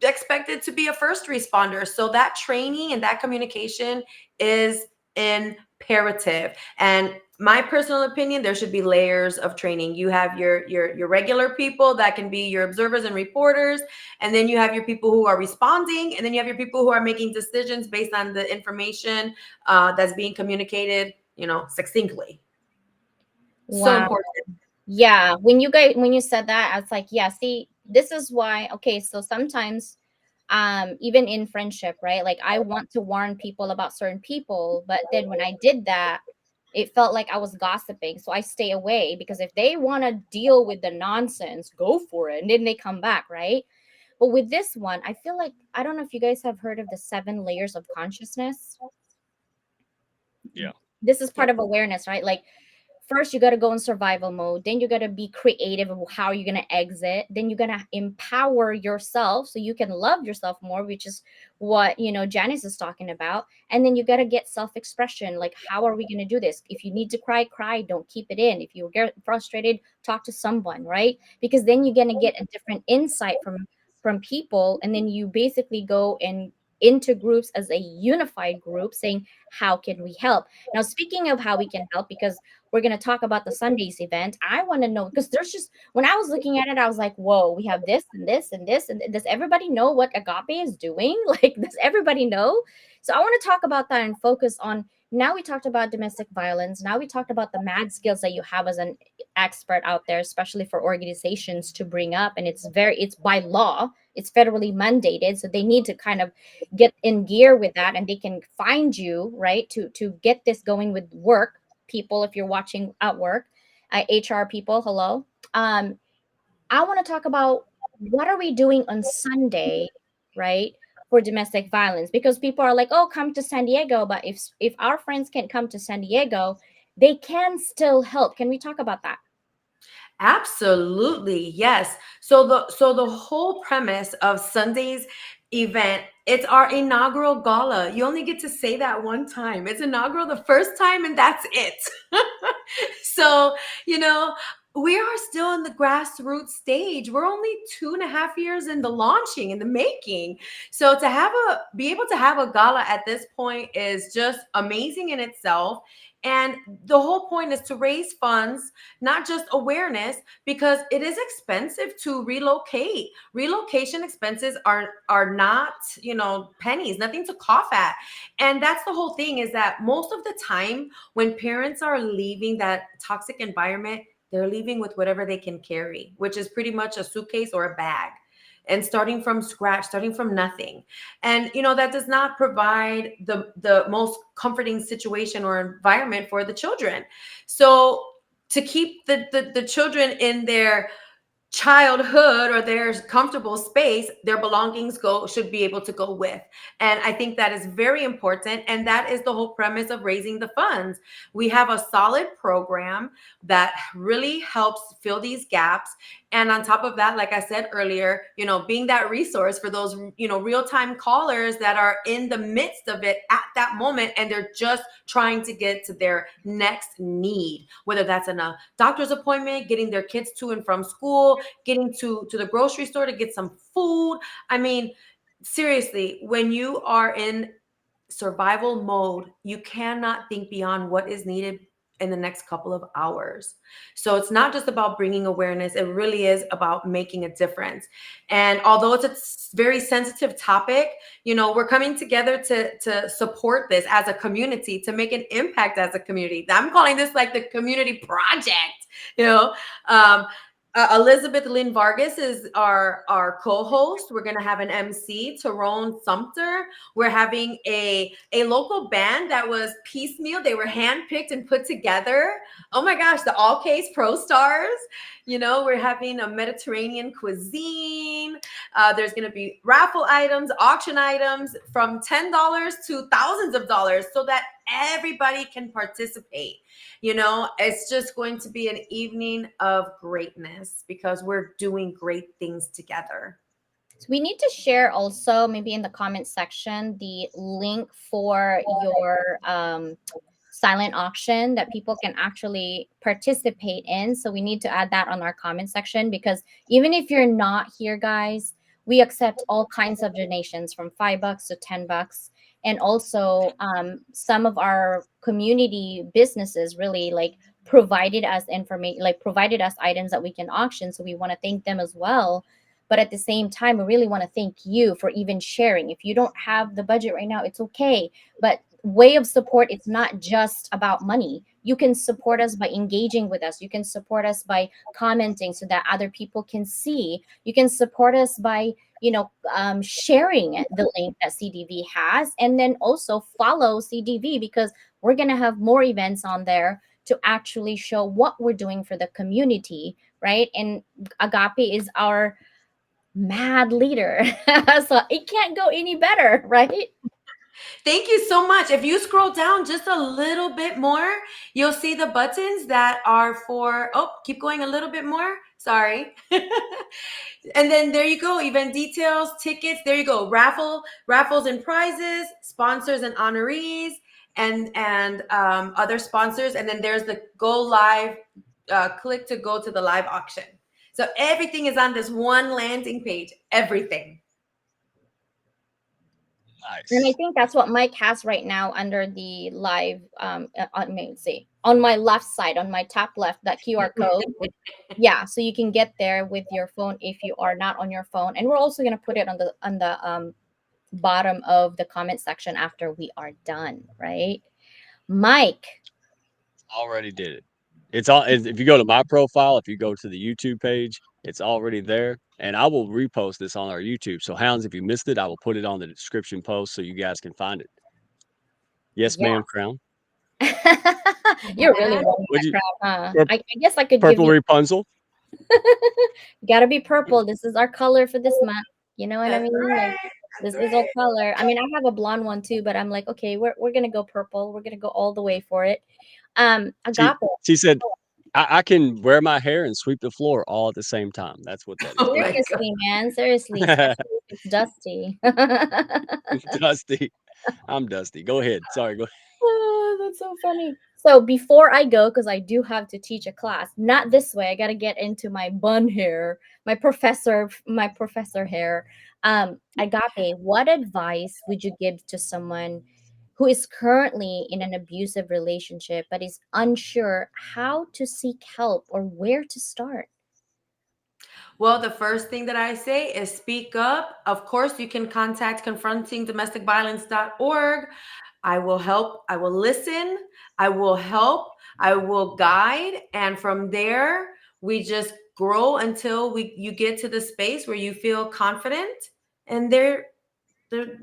expected to be a first responder. So that training and that communication is imperative. And my personal opinion, there should be layers of training. You have your regular people that can be your observers and reporters, and then you have your people who are responding, and then you have your people who are making decisions based on the information that's being communicated, succinctly. So wow. important. Yeah, when you said that, I was like, yeah, see, this is why. Okay, so sometimes even in friendship, right? Like I want to warn people about certain people, but then when I did that, it felt like I was gossiping. So I stay away, because if they want to deal with the nonsense, go for it. And then they come back, right? But with this one, I feel like, I don't know if you guys have heard of the 7 layers of consciousness. yeah, This is part Yep. of awareness, right? Like first you got to go in survival mode, then you got to be creative of how you're going to exit, then you're going to empower yourself so you can love yourself more, which is what Janice is talking about. And then you got to get self-expression, like how are we going to do this? If you need to cry, don't keep it in. If you get frustrated, talk to someone, right? Because then you're going to get a different insight from people, and then you basically go and into groups as a unified group saying, how can we help? Now, speaking of how we can help, because we're going to talk about the Sundays event, I want to know, because there's just, when I was looking at it, I was like, whoa, we have this and this and this. And does everybody know what Agape is doing? Like, does everybody know? So I want to talk about that and focus on, now we talked about domestic violence. Now we talked about the mad skills that you have as an expert out there, especially for organizations to bring up. And it's by law, it's federally mandated. So they need to kind of get in gear with that, and they can find you, right, to get this going with work people. If you're watching at work, HR people, hello. I want to talk about what are we doing on Sunday, right, for domestic violence, because people are like, oh, come to San Diego. But if our friends can't come to San Diego, they can still help. Can we talk about that? Absolutely. Yes. So the whole premise of Sunday's event, it's our inaugural gala. You only get to say that one time. It's inaugural the first time, and that's it. So, you know, we are still in the grassroots stage. We're only 2.5 years in the launching, in the making. So be able to have a gala at this point is just amazing in itself. And the whole point is to raise funds, not just awareness, because it is expensive to relocate. Relocation expenses are not, pennies, nothing to cough at. And that's the whole thing, is that most of the time when parents are leaving that toxic environment, they're leaving with whatever they can carry, which is pretty much a suitcase or a bag, and starting from scratch, starting from nothing. And that does not provide the most comforting situation or environment for the children. So to keep the children in their childhood or their comfortable space, their belongings should be able to go with. And I think that is very important, and that is the whole premise of raising the funds. We have a solid program that really helps fill these gaps, and on top of that, like I said earlier, being that resource for those real-time callers that are in the midst of it at that moment, and they're just trying to get to their next need, whether that's in a doctor's appointment, getting their kids to and from school, getting to the grocery store to get some food. I mean, seriously, when you are in survival mode, you cannot think beyond what is needed in the next couple of hours. So it's not just about bringing awareness, it really is about making a difference. And although it's a very sensitive topic, we're coming together to support this as a community, to make an impact as a community. I'm calling this like the community project, um, Elizabeth Lynn Vargas is our co-host. We're going to have an MC, Tyrone Sumter. We're having a local band that was piecemeal. They were handpicked and put together. Oh my gosh, the All Case Pro Stars. We're having a Mediterranean cuisine. There's going to be raffle items, auction items from $10 to thousands of dollars so that everybody can participate. It's just going to be an evening of greatness because we're doing great things together. So we need to share also maybe in the comment section the link for your silent auction that people can actually participate in. So we need to add that on our comment section, because even if you're not here, guys, we accept all kinds of donations from $5 to $10. And also some of our community businesses really like provided us information, like provided us items that we can auction. So we want to thank them as well. But at the same time, we really want to thank you for even sharing. If you don't have the budget right now, it's okay. But way of support, it's not just about money. You can support us by engaging with us. You can support us by commenting so that other people can see. You can support us by sharing the link that CDV has, and then also follow CDV, because we're going to have more events on there to actually show what we're doing for the community, right? And Agape is our mad leader. So it can't go any better, right? Thank you so much. If you scroll down just a little bit more, you'll see the buttons that are for, keep going a little bit more. Sorry. And then there you go. Event details, tickets. There you go. Raffles and prizes, sponsors and honorees, and other sponsors. And then there's the go live, click to go to the live auction. So everything is on this one landing page. Everything. Nice. And I think that's what Mike has right now under the live. Let me see, on my left side, on my top left, that QR code. Yeah, so you can get there with your phone if you are not on your phone. And we're also gonna put it on the bottom of the comment section after we are done, right? Mike. Already did it. It's all. If you go to my profile, if you go to the YouTube page, it's already there, and I will repost this on our YouTube. So, Hounds, if you missed it, I will put it on the description post so you guys can find it. Yes, Yeah. ma'am. Crown. You're really wearing Would that you? crowd, huh? I guess I could give Purple you. Rapunzel. Gotta be purple. This is our color for this month. You know what I That's mean? Like, right. this is our color. I mean, I have a blonde one too, but I'm like, okay, we're gonna go purple. We're gonna go all the way for it. Agape. She said, I can wear my hair and sweep the floor all at the same time. That's what that is. Oh my God. Seriously, man. Seriously, especially if it's dusty. Dusty. I'm Dusty. Go ahead. Sorry. Go ahead. Oh, that's so funny. So before I go, because I do have to teach a class, not this way. I got to get into my bun hair, my professor hair. Agape, what advice would you give to someone who is currently in an abusive relationship but is unsure how to seek help or where to start? Well, the first thing that I say is speak up. Of course, you can contact confrontingdomesticviolence.org. I will help. I will listen. I will help. I will guide. And from there, we just grow until you get to the space where you feel confident. And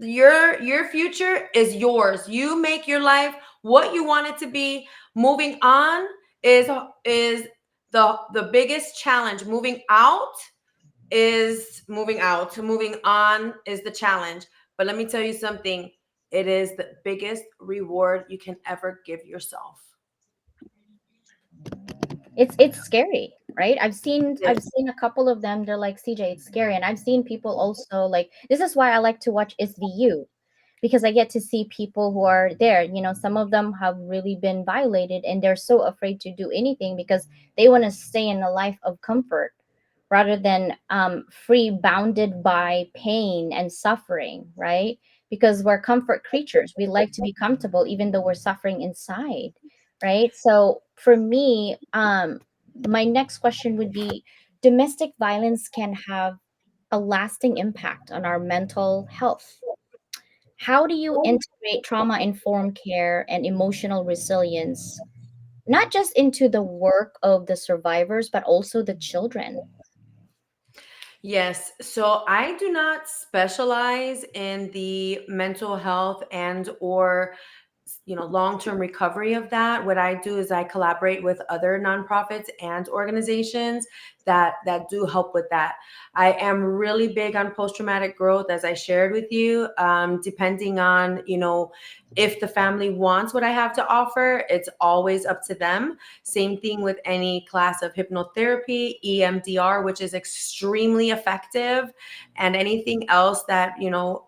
your future is yours. You make your life what you want it to be. Moving on is the biggest challenge moving out is moving out. Moving on is the challenge. But let me tell you something. It is the biggest reward you can ever give yourself. It's scary, right? I've Yes. seen a couple of them. They're like, CJ, it's scary. And I've seen people also like, this is why I like to watch SVU, because I get to see people who are there. Some of them have really been violated and they're so afraid to do anything because they want to stay in a life of comfort rather than free bounded by pain and suffering, right? Because we're comfort creatures. We like to be comfortable even though we're suffering inside, right? So for me, my next question would be, domestic violence can have a lasting impact on our mental health. How do you integrate trauma informed care and emotional resilience, not just into the work of the survivors, but also the children? Yes. So I do not specialize in the mental health and or long-term recovery of that. What I do is I collaborate with other nonprofits and organizations that do help with that. I am really big on post-traumatic growth, as I shared with you. Depending on if the family wants what I have to offer, it's always up to them. Same thing with any class of hypnotherapy, EMDR, which is extremely effective, and anything else that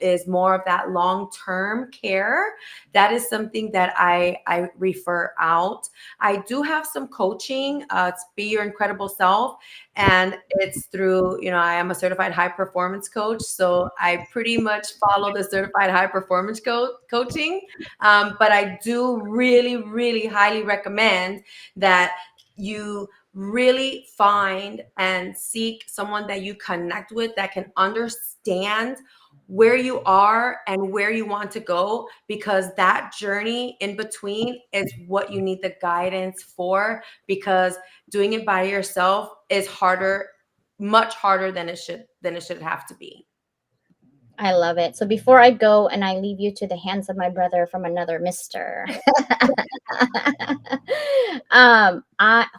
is more of that long-term care. That is something that I refer out. I do have some coaching. It's Be Your Incredible Self, and it's through I am a certified high performance coach, so I pretty much follow the certified high performance coaching. But I do really, really highly recommend that you really find and seek someone that you connect with that can understand where you are and where you want to go, because that journey in between is what you need the guidance for, because doing it by yourself is harder, much harder than it should have to be. I love it. So before I go and I leave you to the hands of my brother from another Mister,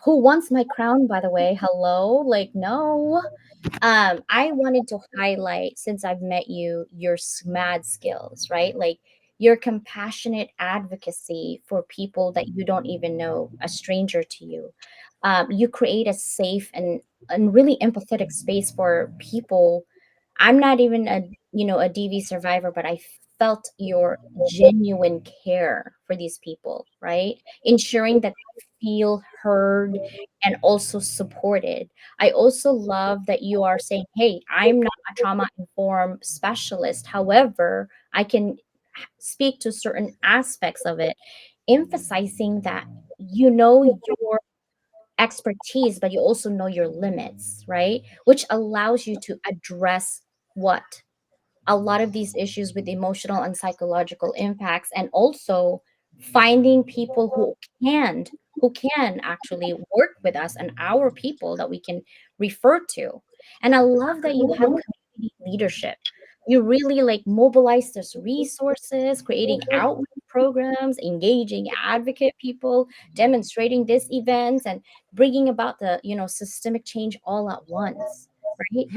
who wants my crown, by the way? Hello, like no. I wanted to highlight, since I've met you, your mad skills, right? Like your compassionate advocacy for people that you don't even know, a stranger to you. You create a safe and really empathetic space for people. I'm not even a DV survivor, but I felt your genuine care for these people, right? Ensuring that they feel heard and also supported. I also love that you are saying, hey, I'm not a trauma informed specialist. However, I can speak to certain aspects of it, emphasizing that your expertise, but you also know your limits, right? Which allows you to address what a lot of these issues with emotional and psychological impacts, and also finding people can who can actually work with us and our people that we can refer to. And I love that you have community leadership. You really like mobilize those resources, creating outreach programs, engaging advocate people, demonstrating these events, and bringing about the systemic change all at once, right?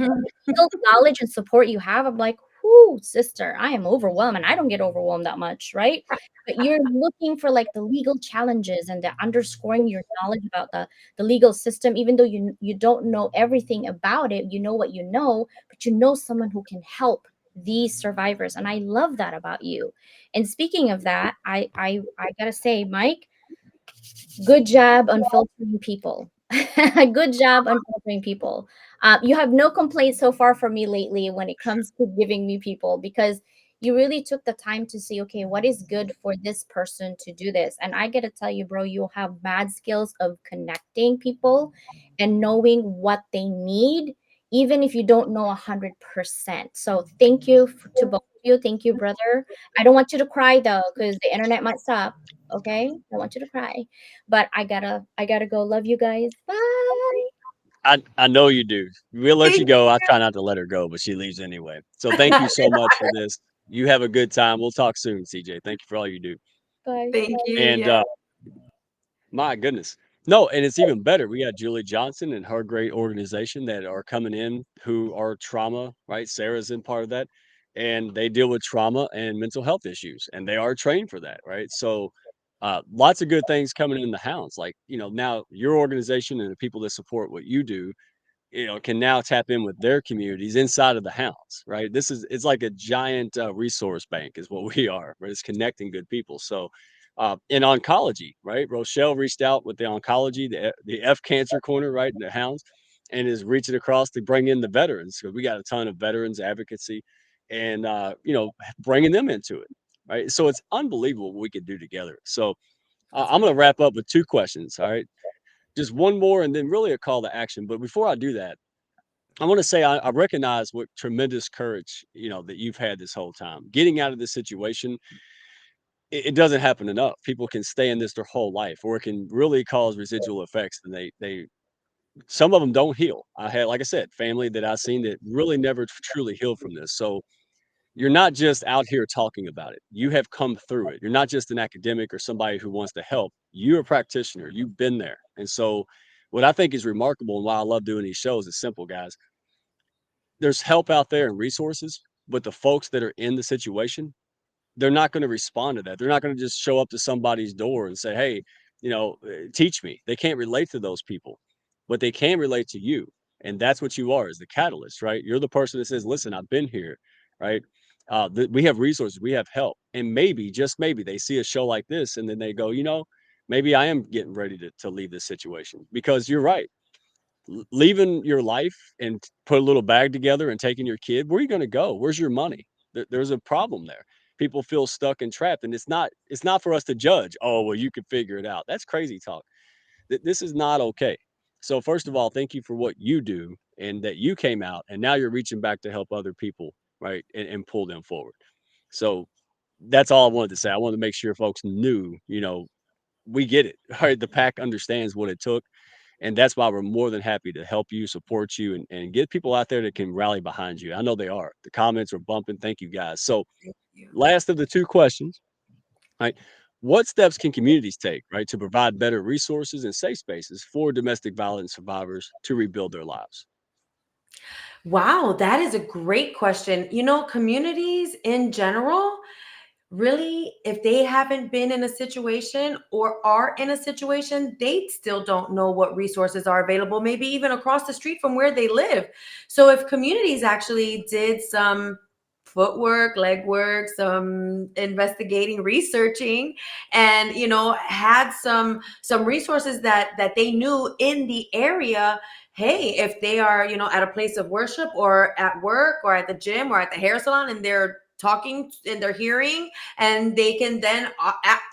Still knowledge and support you have, I'm like, whoo, sister, I am overwhelmed. And I don't get overwhelmed that much, right? But you're looking for like the legal challenges and the underscoring your knowledge about the legal system, even though you don't know everything about it, you know what you know, but you know someone who can help these survivors. And I love that about you. And speaking of that, I gotta say, Mike, good job on filtering people. Good job on filtering people. You have no complaints so far from me lately when it comes to giving me people, because you really took the time to see, okay, what is good for this person to do this. And I got to tell you, bro, you have mad skills of connecting people and knowing what they need, even if you don't know 100%. So thank you to both of you. Thank you, brother. I don't want you to cry though, because the internet might stop. Okay, I don't want you to cry, but I gotta go. Love you guys. Bye. I know you do. We'll let you Thank go. I try not to let her go, but she leaves anyway. So thank you so much for this. You have a good time. We'll talk soon, CJ. Thank you for all you do. Bye. thank you. And Yeah. my goodness, No, and it's even better. We got Julie Johnson and her great organization that are coming in who are trauma, right? Sarah's in part of that, and they deal with trauma and mental health issues, and they are trained for that, right? So, lots of good things coming in the hounds. Like, now your organization and the people that support what you do, can now tap in with their communities inside of the hounds, right? It's like a giant resource bank, is what we are, right? It's connecting good people. So, in oncology, right? Rochelle reached out with the oncology, the F Cancer Corner, right, in the hounds, and is reaching across to bring in the veterans. So we got a ton of veterans advocacy, and bringing them into it, right? So it's unbelievable what we could do together. So That's I'm going right. to wrap up with two questions. All right, just one more, and then really a call to action. But before I do that, I want to say I recognize what tremendous courage that you've had this whole time. Getting out of this situation, it doesn't happen enough. People can stay in this their whole life, or it can really cause residual effects, and they some of them don't heal. I had, like I said, family that I've seen that really never truly healed from this. So you're not just out here talking about it. You have come through it. You're not just an academic or somebody who wants to help. You're a practitioner. You've been there, and so what I think is remarkable and why I love doing these shows is simple, guys. There's help out there and resources, but the folks that are in the situation, they're not going to respond to that. They're not going to just show up to somebody's door and say, "Hey, teach me." They can't relate to those people, but they can relate to you, and that's what you are, is the catalyst, right? You're the person that says, "Listen, I've been here," right? We have resources, we have help, and maybe, just maybe, they see a show like this, and then they go, maybe I am getting ready to leave this situation, because you're right. Leaving your life and put a little bag together and taking your kid, where are you going to go? Where's your money? There's a problem there. People feel stuck and trapped, and it's not for us to judge. Oh, well, you can figure it out. That's crazy talk. This is not okay. So first of all, thank you for what you do, and that you came out and now you're reaching back to help other people, right, and pull them forward. So that's all I wanted to say. I wanted to make sure folks knew, we get it. Right, the pack understands what it took, and that's why we're more than happy to help you, support you, and get people out there that can rally behind you. I know they are. The comments are bumping. Thank you, guys. So, Thank you. last of the two questions, right? What steps can communities take, right, to provide better resources and safe spaces for domestic violence survivors to rebuild their lives? Wow, that is a great question. Communities in general, really, if they haven't been in a situation or are in a situation, they still don't know what resources are available, maybe even across the street from where they live. So if communities actually did some footwork, legwork, some investigating, researching, and had some resources that they knew in the area. Hey, if they are at a place of worship or at work or at the gym or at the hair salon, and they're talking and they're hearing, and they can then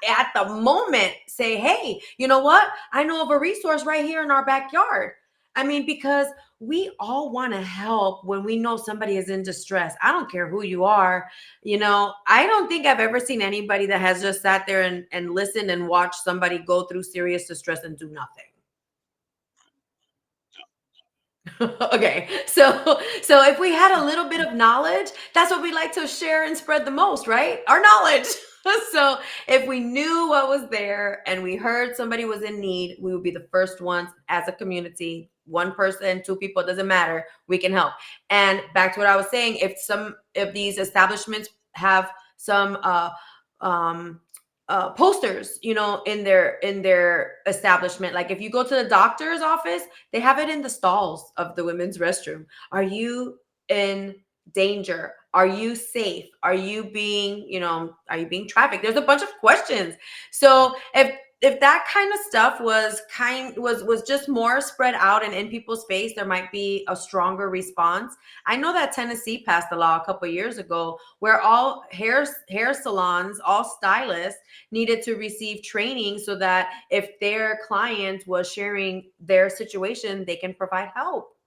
at the moment say, hey, you know what, I know of a resource right here in our backyard. I mean, because we all want to help when we know somebody is in distress. I don't care who you are. I don't think I've ever seen anybody that has just sat there and listened and watched somebody go through serious distress and do nothing. Okay, so if we had a little bit of knowledge, that's what we like to share and spread the most, right? Our knowledge. So if we knew what was there and we heard somebody was in need, we would be the first ones as a community. One person, two people, it doesn't matter. We can help. And back to what I was saying, if these establishments have some um posters, in their establishment. Like if you go to the doctor's office, they have it in the stalls of the women's restroom. Are you in danger? Are you safe? Are you being trafficked? There's a bunch of questions. So if that kind of stuff was just more spread out and in people's face, there might be a stronger response. I know that Tennessee passed a law a couple of years ago where all hair salons, all stylists needed to receive training so that if their client was sharing their situation, they can provide help.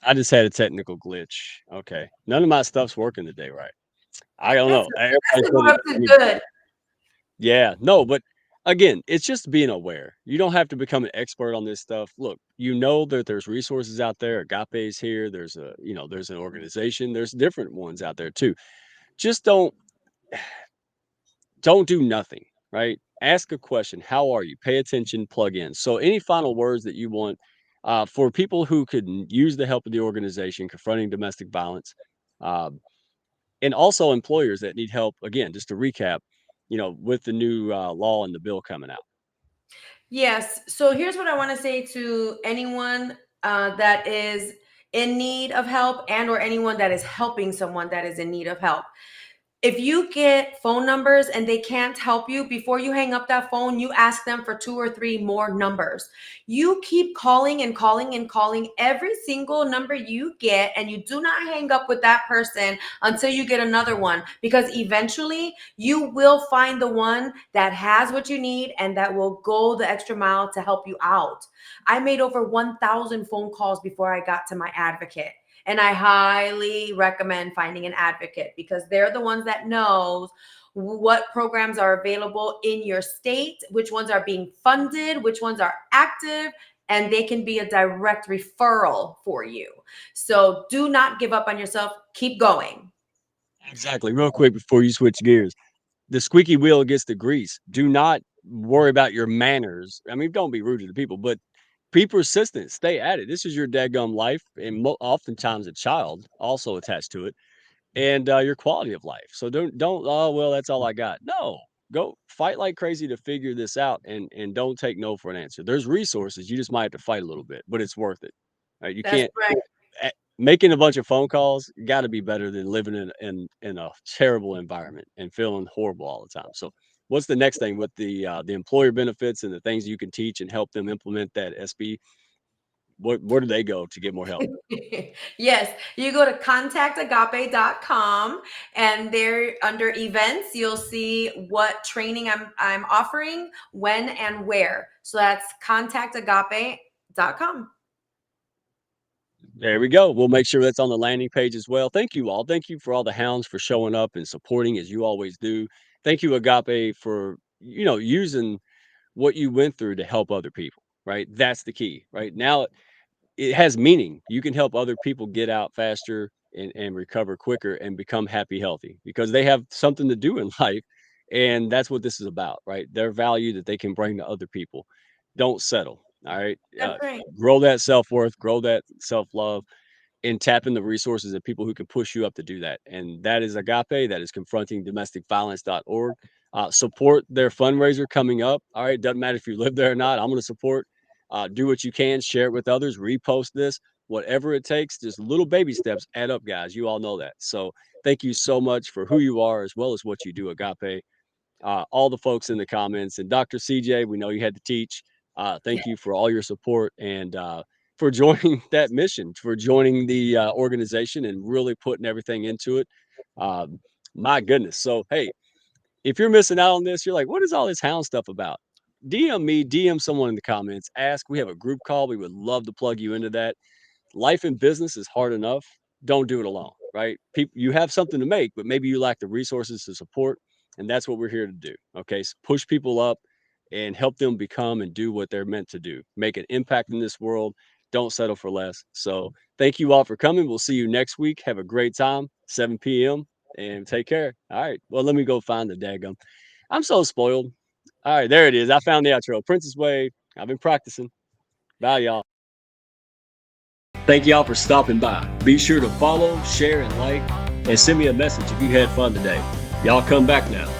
I just had a technical glitch. Okay, none of my stuff's working today, right? I don't That's know. Everybody that's said erupted good. yeah, no, but again, it's just being aware. You don't have to become an expert on this stuff. Look, that there's resources out there. Agape's here. There's an organization. There's different ones out there too. Just don't do nothing, right? Ask a question. How are you? Pay attention, plug in. So, any final words that you want for people who could use the help of the organization confronting domestic violence, um, and also employers that need help? Again, just to recap, with the new law and the bill coming out. Yes. So here's what I want to say to anyone that is in need of help, and or anyone that is helping someone that is in need of help. If you get phone numbers and they can't help you, before you hang up that phone, you ask them for 2 or 3 more numbers. You keep calling and calling and calling every single number you get, and you do not hang up with that person until you get another one, because eventually you will find the one that has what you need and that will go the extra mile to help you out. I made over 1,000 phone calls before I got to my advocate. And I highly recommend finding an advocate, because they're the ones that knows what programs are available in your state, which ones are being funded, which ones are active, and they can be a direct referral for you. So do not give up on yourself. Keep going. Exactly. Real quick before you switch gears, the squeaky wheel gets the grease. Do not worry about your manners. I mean, don't be rude to the people, but be persistent. Stay at it. This is your daggum life, and oftentimes a child also attached to it, and your quality of life. So don't. Oh well, that's all I got. No, go fight like crazy to figure this out, and don't take no for an answer. There's resources. You just might have to fight a little bit, but it's worth it. You That's can't right. making a bunch of phone calls got to be better than living in a terrible environment and feeling horrible all the time. So, what's the next thing with the employer benefits and the things you can teach and help them implement that SB? Where do they go to get more help? Yes, you go to contactagape.com, and there under events, you'll see what training I'm offering, when and where. So that's contactagape.com. There we go. We'll make sure that's on the landing page as well. Thank you all. Thank you for all the hounds for showing up and supporting as you always do. Thank you, Agape, for using what you went through to help other people. Right, that's the key. Right now, it has meaning. You can help other people get out faster and recover quicker and become happy, healthy because they have something to do in life. And that's what this is about, right? Their value that they can bring to other people. Don't settle. All right. That's right. Grow that self worth, grow that self love, and tap in the resources of people who can push you up to do that. And that is Agape. That is confrontingdomesticviolence.org. Support their fundraiser coming up. All right. Doesn't matter if you live there or not. I'm going to support. Do what you can, share it with others, repost this, whatever it takes. Just little baby steps add up, guys. You all know that. So thank you so much for who you are as well as what you do, Agape. All the folks in the comments, and Dr. CJ, we know you had to teach. Yeah. Thank you for all your support and for joining that mission, for joining the organization and really putting everything into it. Um, my goodness. So, hey, if you're missing out on this, you're like, what is all this hound stuff about? DM me, DM someone in the comments, ask. We have a group call. We would love to plug you into that. Life and business is hard enough. Don't do it alone, right? People, you have something to make, but maybe you lack the resources to support, and that's what we're here to do. Okay, so push people up and help them become and do what they're meant to do. Make an impact in this world. Don't settle for less. So, thank you all for coming. We'll see you next week. Have a great time, 7 p.m. and take care. All right. Well, let me go find the daggum. I'm so spoiled. All right, there it is. I found the outro. Princess Wade. I've been practicing. Bye, y'all. Thank y'all for stopping by. Be sure to follow, share, and like, and send me a message if you had fun today. Y'all come back now.